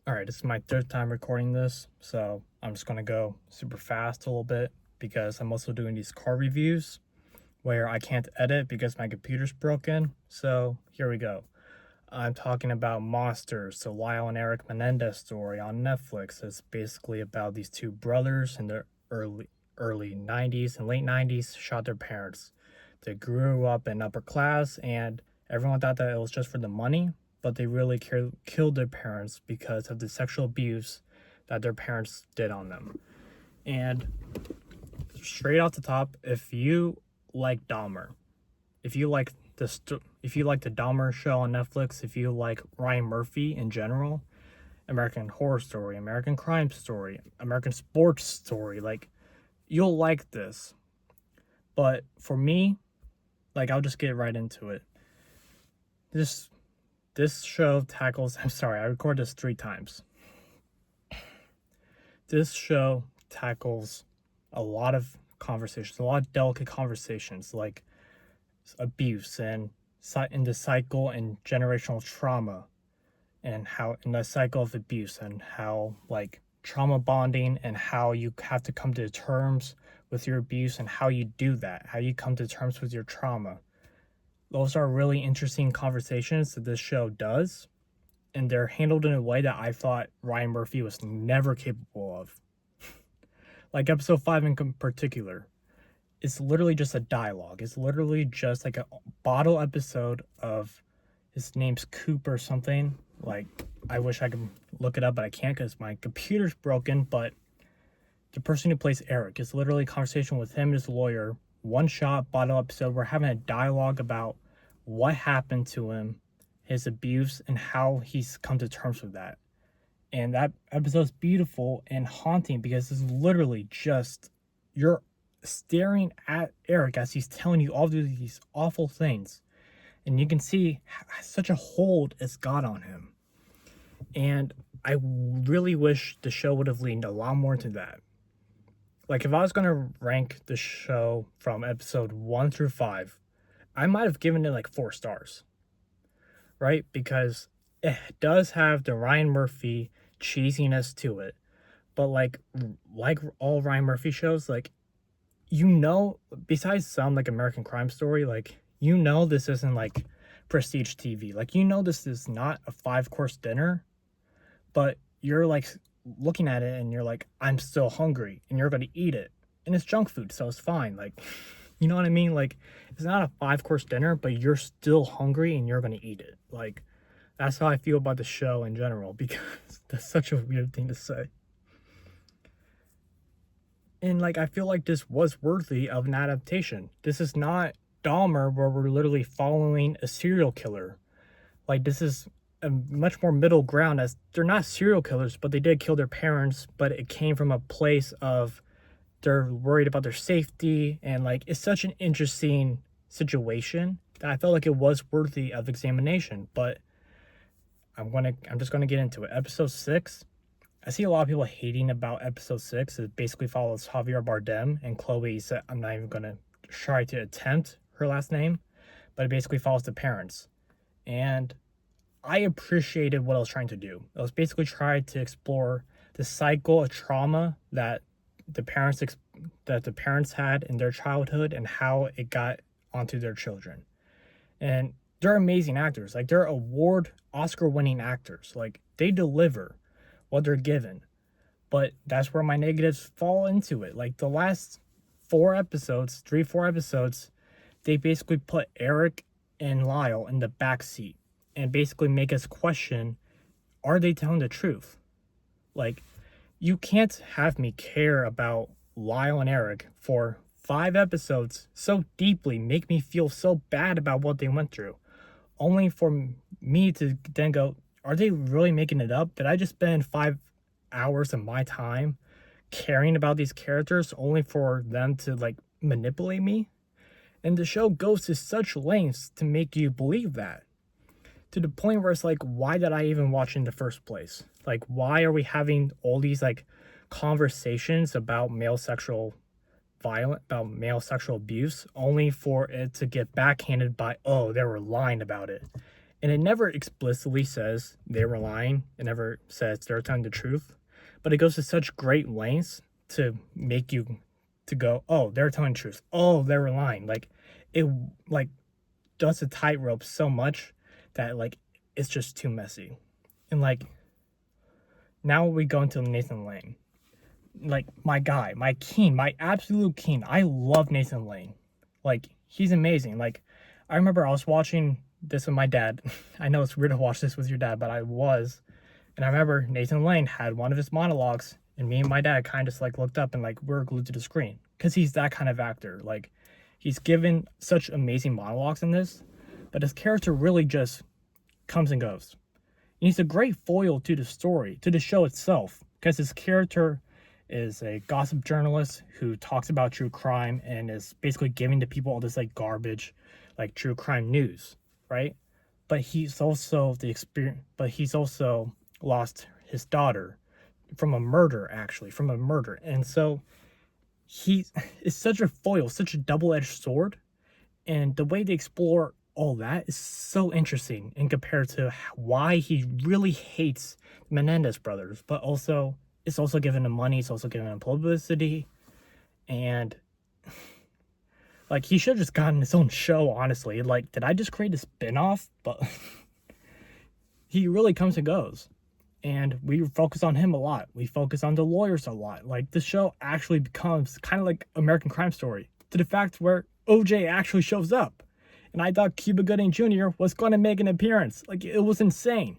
Alright, this is my third time recording this, so I'm just gonna go super fast a little bit because I'm also doing these car reviews where I can't edit because my computer's broken. So here we go. I'm talking about Monsters, the Lyle and Eric Menendez story on Netflix. It's basically about these two brothers in their early 90s and late 90s shot their parents. They grew up in upper class and everyone thought that it was just for the money, but they really killed their parents because of the sexual abuse that their parents did on them. And straight off the top, if you like Dahmer, if you like if you like the Dahmer show on Netflix, if you like Ryan Murphy in general, American Horror Story, American Crime Story, American Sports Story, like you'll like this. But for me, like I'll just get right into it. This this show tackles, I'm sorry, I recorded this 3 times. This show tackles a lot of conversations, a lot of delicate conversations like abuse and in the cycle and generational trauma, and how in the cycle of abuse and how like trauma bonding and how you have to come to terms with your abuse and how you do that, how you come to terms with your trauma. Those are really interesting conversations that this show does, and they're handled in a way that I thought Ryan Murphy was never capable of. Like episode 5 in particular, it's literally just a dialogue. It's literally just like a bottle episode of, his name's Coop or something. Like, I wish I could look it up, but I can't because my computer's broken. But the person who plays Eric, is literally a conversation with him and his lawyer. One shot bottle episode. We're having a dialogue about what happened to him, his abuse, and how he's come to terms with that. And that episode's beautiful and haunting because it's literally just you're staring at Eric as he's telling you all these awful things, and you can see such a hold it's got on him. And I really wish the show would have leaned a lot more into that. Like, if I was going to rank the show from episode 1 through 5, I might have given it like 4 stars, right? Because it does have the Ryan Murphy cheesiness to it. But like all Ryan Murphy shows, like, besides some like American Crime Story, like, this isn't like prestige TV. Like, this is not a 5-course dinner, but you're like looking at it and you're like, I'm still hungry, and you're gonna eat it. And it's junk food, so it's fine. Like, you know what I mean? Like, it's not a 5-course dinner, but you're still hungry and you're gonna eat it. Like, that's how I feel about the show in general, because that's such a weird thing to say. And like, I feel like this was worthy of an adaptation. This is not Dahmer, where we're literally following a serial killer. Like, this is a much more middle ground, as they're not serial killers, but they did kill their parents, but it came from a place of they're worried about their safety. And like, it's such an interesting situation that I felt like it was worthy of examination. But I'm just gonna get into it. Episode 6, I see a lot of people hating about episode 6. It basically follows Javier Bardem and Chloe. I'm not even gonna try to attempt her last name, but it basically follows the parents. And I appreciated what I was trying to do. I was basically trying to explore the cycle of trauma that the parents had in their childhood and how it got onto their children. And they're amazing actors. Like, they're Oscar-winning actors. Like, they deliver what they're given. But that's where my negatives fall into it. Like, the last 4 episodes, 3-4 episodes, they basically put Eric and Lyle in the back seat and basically make us question, are they telling the truth? Like, you can't have me care about Lyle and Eric for 5 episodes so deeply, make me feel so bad about what they went through, only for me to then go, are they really making it up? Did I just spend 5 hours of my time caring about these characters only for them to like manipulate me? And the show goes to such lengths to make you believe that, to the point where it's like, why did I even watch in the first place? Like, why are we having all these like conversations about male sexual abuse, only for it to get backhanded by, oh, they were lying about it? And it never explicitly says they were lying. It never says they're telling the truth. But it goes to such great lengths to make you to go, oh, they're telling the truth. Oh, they were lying. Like, it like does a tightrope so much that like it's just too messy. And like now we go into Nathan Lane. Like my guy, my king, my absolute king. I love Nathan Lane. Like he's amazing. Like I remember I was watching this with my dad. I know it's weird to watch this with your dad, but I was. And I remember Nathan Lane had one of his monologues, and me and my dad kind of just like looked up and like we're glued to the screen because he's that kind of actor. Like he's given such amazing monologues in this, but his character really just comes and goes. And he's a great foil to the story, to the show itself, because his character is a gossip journalist who talks about true crime and is basically giving to people all this like garbage, like true crime news, right? But he's also lost his daughter from a murder, and so he is such a foil, such a double-edged sword, and the way they explore all that is so interesting in compared to why he really hates the Menendez brothers, but also it's also giving him money, it's also giving him publicity, and like he should have just gotten his own show, honestly. Like, did I just create a spin-off? But he really comes and goes. And we focus on him a lot. We focus on the lawyers a lot. Like, the show actually becomes kind of like American Crime Story, to the fact where OJ actually shows up. And I thought Cuba Gooding Jr. was going to make an appearance. Like, it was insane.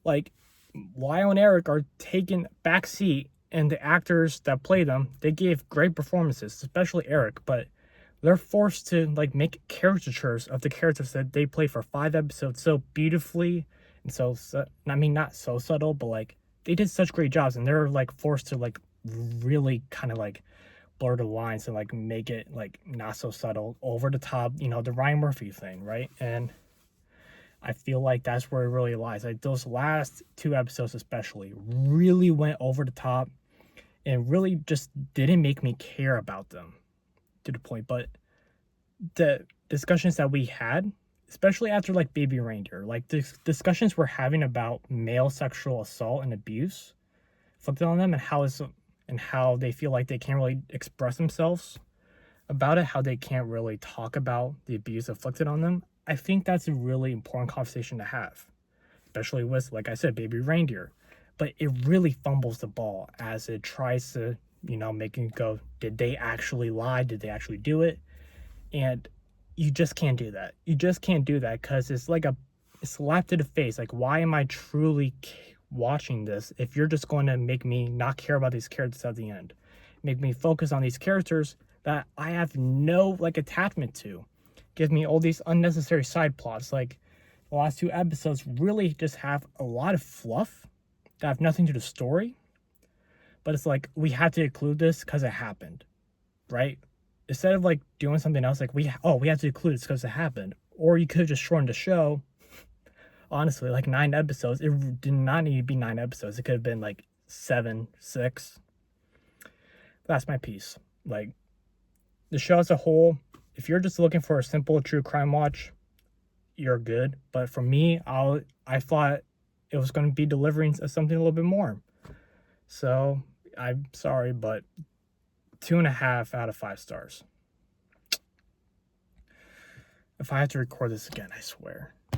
Like, Lyle and Eric are taking backseat, and the actors that play them, they gave great performances, especially Eric, but they're forced to, like, make caricatures of the characters that they play for 5 episodes so beautifully. And so, I mean, not so subtle, but like they did such great jobs, and they're like forced to like really kind of like blur the lines and like make it like not so subtle, over the top, you know, the Ryan Murphy thing, right? And I feel like that's where it really lies. Like those last 2 episodes especially really went over the top and really just didn't make me care about them to the point. But the discussions that we had, especially after like Baby Reindeer, like the discussions we're having about male sexual assault and abuse inflicted on them, and how they feel like they can't really express themselves about it, how they can't really talk about the abuse inflicted on them. I think that's a really important conversation to have, especially with, like I said, Baby Reindeer. But it really fumbles the ball as it tries to, you know, make it go, did they actually lie? Did they actually do it? And you just can't do that. You just can't do that, because it's like a slap to the face. Like, why am I truly watching this if you're just going to make me not care about these characters at the end? Make me focus on these characters that I have no like attachment to. Give me all these unnecessary side plots. Like the last 2 episodes really just have a lot of fluff that have nothing to do with the story. But it's like, we had to include this because it happened, right? Instead of like doing something else, like we have to include this because it happened. Or you could have just shortened the show, honestly, like 9 episodes. It did not need to be 9 episodes. It could have been like 7, 6. That's my piece. Like, the show as a whole, if you're just looking for a simple true crime watch, you're good. But for me, I thought it was going to be delivering something a little bit more. So I'm sorry, but 2.5 out of 5 stars. If I have to record this again, I swear.